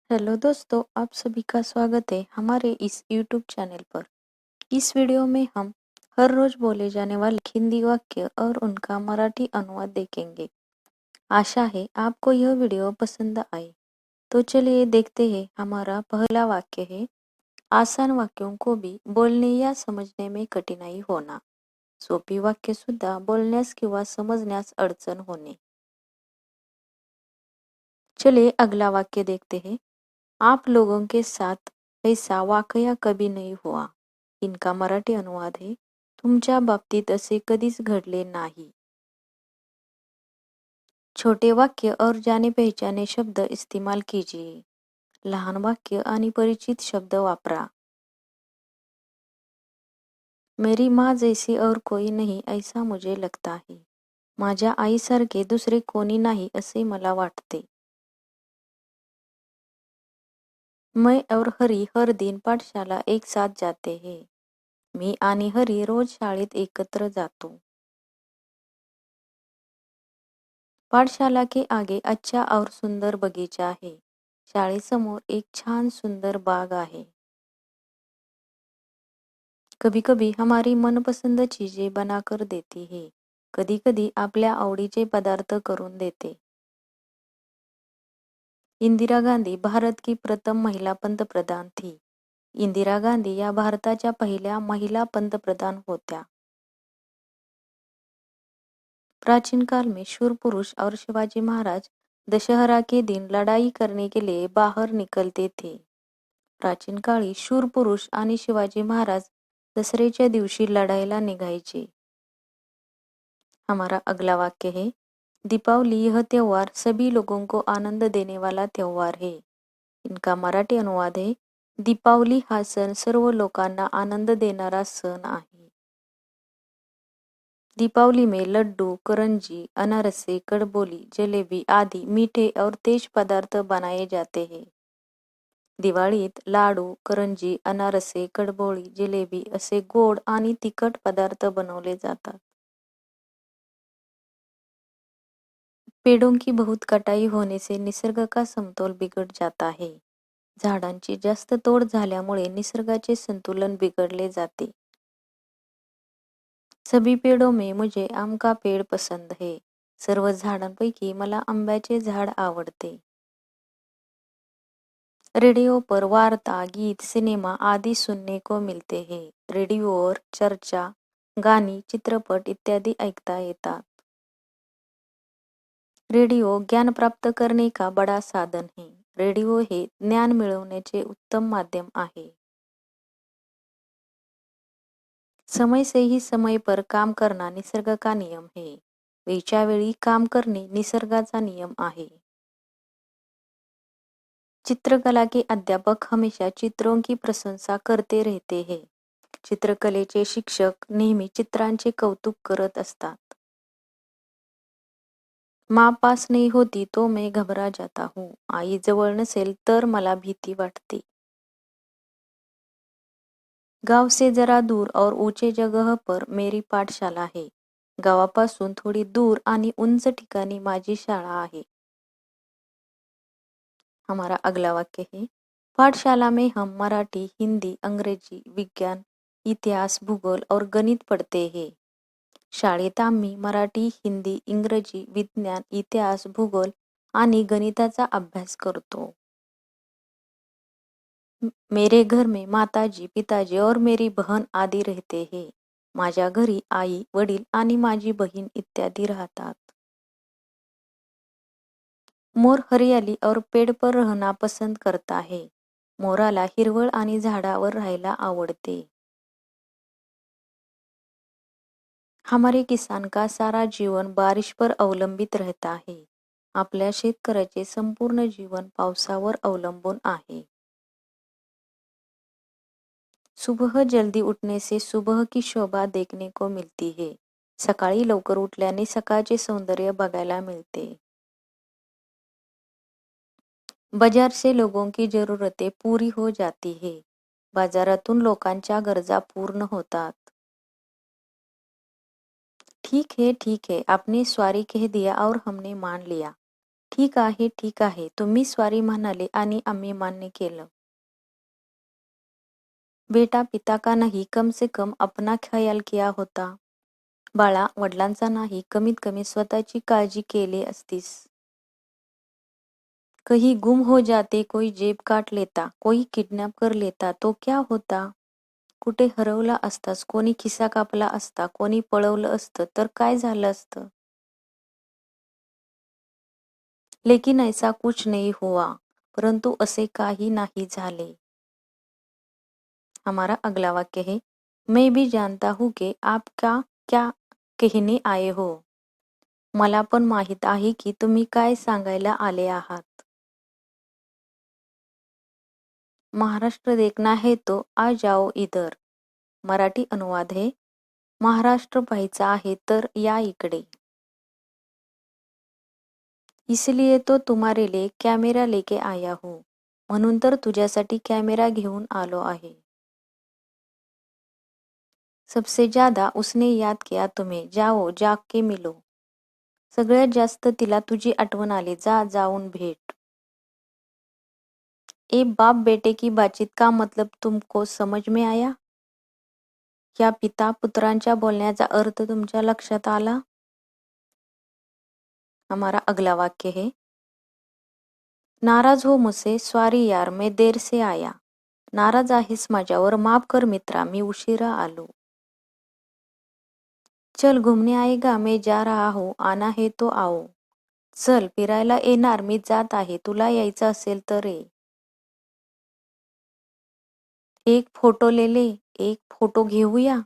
Hello दोस्तों, आप सभी का स्वागत है हमारे इस YouTube चैनल पर। इस वीडियो में हम हर रोज बोले जाने वाले हिंदी वाक्य और उनका मराठी अनुवाद देखेंगे। आशा है आपको यह वीडियो पसंद आए। तो चलिए देखते हैं। हमारा पहला वाक्य है, आसान वाक्यों को भी बोलने या समजने में कठिनाई होना। सोपी वाक्य सुद्धा बोलण्यास किंवा समजण्यास अडचण होणे। चलिए अगला वाक्य देखते हैं। आप लोगों के साथ ऐसा वाकया कभी नहीं हुआ। इनका मराठी अनुवाद है, तुमच्या बाबतीत असे कधीच घडले नाही। छोटे वाक्य और जाने पहचाने शब्द इस्तेमाल कीजिए। लहान वाक्य आणि परिचित शब्द वापरा। मेरी माँ जैसी और कोई नहीं ऐसा मुझे लगता है। माझ्या आईसारखे दुसरे कोणी नाही असे मला वाटते। मैं और हरी हर दिन पाठशाला एक साथ जाते हैं। मी आणि हरी रोज शाळेत एकत्र जातो। पाठशाला के आगे अच्छा और सुंदर बगीचा है। शाळेसमोर एक छान सुंदर बाग आहे। कभी कभी हमारी मनपसंद चीजें बनाकर देती है। कधी कधी आपल्या आवडीचे पदार्थ करून देते। इंदिरा गांधी भारत की प्रथम महिला पंतप्रधान थी। इंदिरा गांधी या भारताच्या पहिल्या महिला पंतप्रधान होत्या। प्राचीन काल में शूर पुरुष और शिवाजी महाराज दशहरा के दिन लड़ाई करने के लिए बाहर निकलते थे। प्राचीन काळी शूर पुरुष आणि शिवाजी महाराज दसऱ्याच्या दिवशी लढायला निघायचे। हमारा अगला वाक्य है, दीपावली यह त्योहार सभी लोगों को आनंद देने वाला त्योहार है। इनका मराठी अनुवाद है, दीपावली हा सण सर्व लोकांना आनंद देणारा सण आहे। दीपावली में लड्डू, करंजी, अनारसे, कड़बोली, जलेबी आदि मीठे और तेज पदार्थ बनाए जाते हैं। दिवाळीत लाडू, करंजी, अनारसे, कडबोळी, जिलेबी असे गोड आणि तिखट पदार्थ बनवले जातात। पेड़ों की बहुत कटाई होने से निसर्ग का समतोल बिगड़ जाता है। झाडांची जास्त तोड झाल्यामुळे निसर्गाचे संतुलन बिघडले जाते। सभी पेड़ों में मुझे आम का पेड़ पसंद है। सर्व झाडांपैकी मला आंब्याचे झाड आवडते। रेडियो पर वार्ता, गीत, सिनेमा आदि सुनने को मिलते हैं। रेडिओवर चर्चा, गाणी, चित्रपट इत्यादि ऐकता येतात। रेडिओ ज्ञान प्राप्त करने का बड़ा साधन है। रेडिओ हे ज्ञान मिळवण्याचे उत्तम माध्यम आहे। समय से ही समय पर काम करना निसर्ग का नियम है। वेळच्या वेळी काम करणे निसर्गाचा नियम आहे। चित्रकला के अध्यापक हमेशा चित्रों की प्रशंसा करते रहते हैं। चित्रकलेचे शिक्षक नेहमी चित्रांचे कौतुक करत असतात। माँ पास नहीं होती तो मैं घबरा जाता हूँ। आई जवळ नसेल तर मला भीती वाटते। गांव से जरा दूर और ऊंचे जगह पर मेरी पाठशाला है। गावापासून थोडी दूर आणि उंच ठिकाणी माझी शाळा आहे। हमारा अगला वाक्य है, पाठशाला में हम मराठी, हिंदी, अंग्रेजी, विज्ञान, इतिहास, भूगोल और गणित पढ़ते हैं। शाळेत आम्ही मराठी, हिंदी, इंग्रजी, विज्ञान, इतिहास, भूगोल आणि गणिताचा अभ्यास करतो। मेरे घर में माताजी, पिताजी और मेरी बहन आदि रहते हैं। माझ्या घरी आई, वडील आणि माझी बहीण इत्यादी राहतात। मोर हरियाली और पेड़ पर रहना पसंद करता है। मोराला हिरवळ आणि झाडावर राहायला आवडते। हमारे किसान का सारा जीवन बारिश पर अवलंबित रहता है। आपल्या शेतकऱ्याचे संपूर्ण जीवन पावसावर अवलंबून आहे। सुबह जल्दी उठने से सुबह की शोभा देखने को मिलती है। सकाळी लवकर उठल्याने सकाळचे सौंदर्य बघायला मिळते। बाजार से लोगों की जरूरतें पूरी हो जाती है। बाजारातून लोकांच्या गरजा पूर्ण होतात। ठीक है, आपने सॉरी कह दिया और हमने मान लिया। ठीक आहे, ठीक आहे. तुम्ही स्वारी म्हणाले आणि आम्ही मान्य केलं. बेटा, पिता का नाही, कम से कम अपना ख्याल किया होता. बाळा, वडिलांचा नाही, कमीत कमी स्वतःची काळजी केली असतीस. कहीं गुम हो जाते, कोई जेब काट लेता, कोई किडनॅप कर लेता, तो क्या होता? कुठे हरवला असतास, कोणी खिसा कापला असता, कोणी पळवलं असतं तर काय झालं असतं? लेकिन ऐसा कुछ नहीं हुआ. परंतु असे काही नाही झाले. हमारा अगला वाक्य है, मैं भी जानता हूँ कि आप क्या कहने आए हो. मला पण माहित आहे की तुम्ही काय सांगायला आले आहात. महाराष्ट्र देखना है तो आ जाओ इधर. मराठी अनुवाद है, महाराष्ट्र पाहायचा आहे तर या इकडे. इसलिए तो तुम्हारे लिए कॅमेरा लेके आया हूँ. म्हणून तर तुझ्यासाठी कॅमेरा घेऊन आलो आहे. सबसे ज्यादा उसने याद किया तुम्हें, जाओ जाके मिलो. सगळ्यात जास्त तिला तुझी आठवण आली, जा जाऊन भेट. ए बाप बेटे की बातचीत का मतलब तुमको समझ में आया? या पिता पुत्रांच्या बोलण्याचा अर्थ तुमच्या लक्षात आला? हमारा अगला वाक्य है, नाराज हो मुझसे, सॉरी यार मैं देर से आया. नाराज आहेस माझ्यावर, माफ कर मित्रा, मी उशिरा आलो. चल घूमने आएगा, मैं जा रहा हूँ, आना है तो आओ. चल फिरायला येणार, मी जात आहे, तुला यायचं असेल तर ये. एक फोटो ले ले, एक फोटो घेऊया.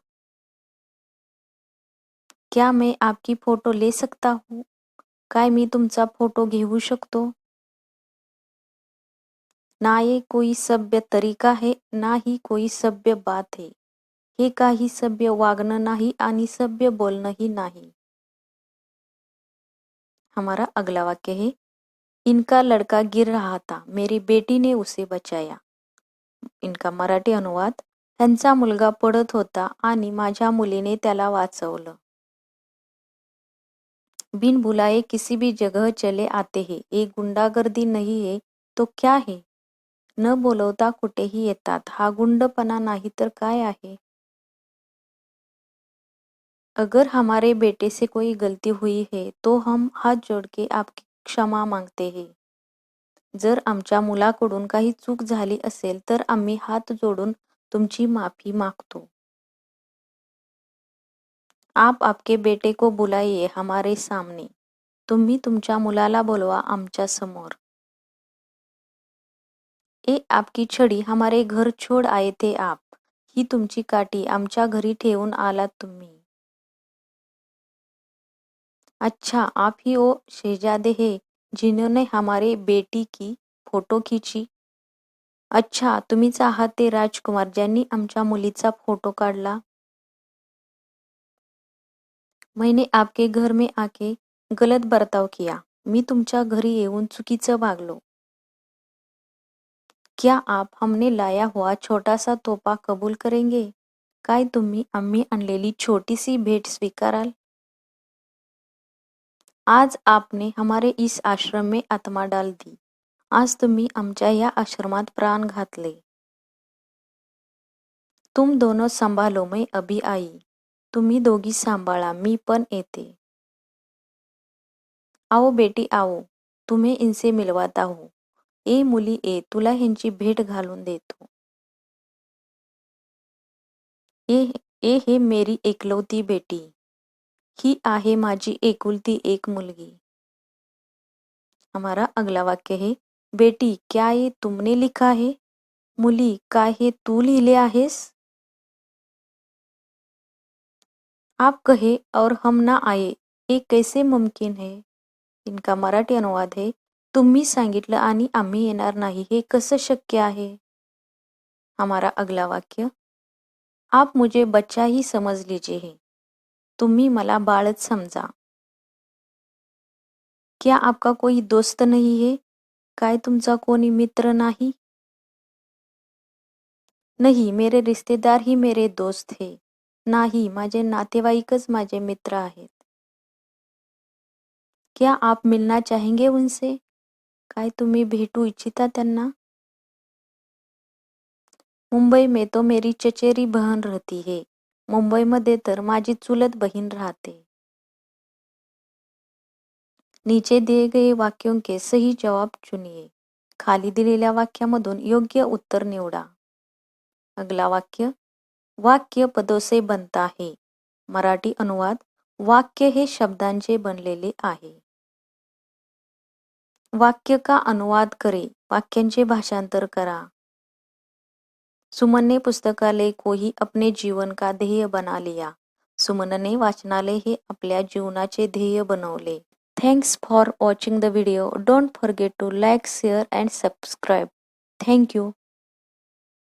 क्या मैं आपकी फोटो ले सकता हूँ? काय मी तुमचा फोटो घेऊ शकतो? ना ये कोई सभ्य तरीका है, ना ही कोई सभ्य बात है. हे काही सभ्य वागणं नाही आणि सभ्य बोलणंही नाही. हमारा अगला वाक्य है, इनका लड़का गिर रहा था, मेरी बेटी ने उसे बचाया. इनका मराठी अनुवाद, त्यांचा मुलगा पडत होता आणि माझ्या मुलीने त्याला वाचवलं. बिन बुलाए किसी भी जगह चले आते हैं, एक गुंडागर्दी नहीं है तो क्या है? न बोलवता कुठेही येतात, हा गुंडपणा नाही तर काय आहे? अगर हमारे बेटे से कोई गलती हुई है तो हम हात जोड़ के आपकी क्षमा मांगते हैं. जर आमच्या मुलाकडून काही चूक झाली असेल तर आम्ही हात जोडून तुमची माफी मागतो. आप आपके बेटे को बुलाइए हमारे सामने. तुम्ही तुमच्या मुलाला बोलवा आमच्या समोर. ए आपकी छडी हमारे घर छोड़ आए थे आप. ही तुमची काठी आमच्या घरी ठेवून आलात तुम्ही. अच्छा आप ही वो शहजादे है जिन्होंने हमारे बेटी की फोटो खींची. अच्छा तुम्हीच आहात ते राजकुमार ज्यांनी आमच्या मुलीचा फोटो काढला. मैंने आपके घर में आके गलत बर्ताव किया. मी तुमच्या घरी येऊन चुकीचं वागलो. क्या आप हमने लाया हुआ छोटा सा तोहफा कबूल करेंगे? काय तुम्ही आम्ही आणलेली छोटीसी भेट स्वीकाराल? आज आपने हमारे इस आश्रम में आत्मा डाल दी. आज तुम्ही आमच्या या आश्रमात प्राण घातले. तुम दोनों सांभालो मैं अभी आई. तुम्ही दोघी सांभाळा मी पण येते. आओ बेटी आओ, तुम्हें इनसे मिलवाता हूँ. ए मुली ए, तुला ह्यांची भेट घालून देतो. ए हे मेरी एकलौती बेटी. ही आहे माझी एकुलती एक मुलगी. हमारा अगला वाक्य है, बेटी क्या ये तुमने लिखा है? मुली काय हे तू लिहिले आहेस? आप कहे और हम ना आए, ये कैसे मुमकिन है? इनका मराठी अनुवाद है, तुम्ही सांगितलं आणि आम्ही येणार नाही हे कसं शक्य आहे? हमारा अगला वाक्य, आप मुझे बच्चा ही समझ लीजिए. तुम्ही मला बाळच समजा. क्या आपका कोई दोस्त नहीं है? काय तुमचा कोणी मित्र नाही? नहीं मेरे रिश्तेदार ही मेरे दोस्त है. नाही माझे नातेवाईकच माझे मित्र आहेत. क्या आप मिलना चाहेंगे उनसे? काय तुम्ही भेटू इच्छिता त्यांना? मुंबई में तो मेरी चचेरी बहन रहती है. मुंबईमध्ये तर माझी चुलत बहीण राहते. नीचे दिए गए वाक्यों के सही जवाब चुनिए. खाली दिलेल्या वाक्यामधून योग्य उत्तर निवडा. अगला वाक्य, वाक्य पदों से बनता है. मराठी अनुवाद, वाक्य हे शब्दांचे बनलेले आहे. वाक्य का अनुवाद करे. वाक्यांचे भाषांतर करा. सुमन ने पुस्तकालय को ही अपने जीवन का ध्येय बना लिया. सुमनने वाचनालय हे आपल्या जीवनाचे ध्येय बनवले. Thanks for watching the video. Don't forget to like, share and subscribe. Thank you.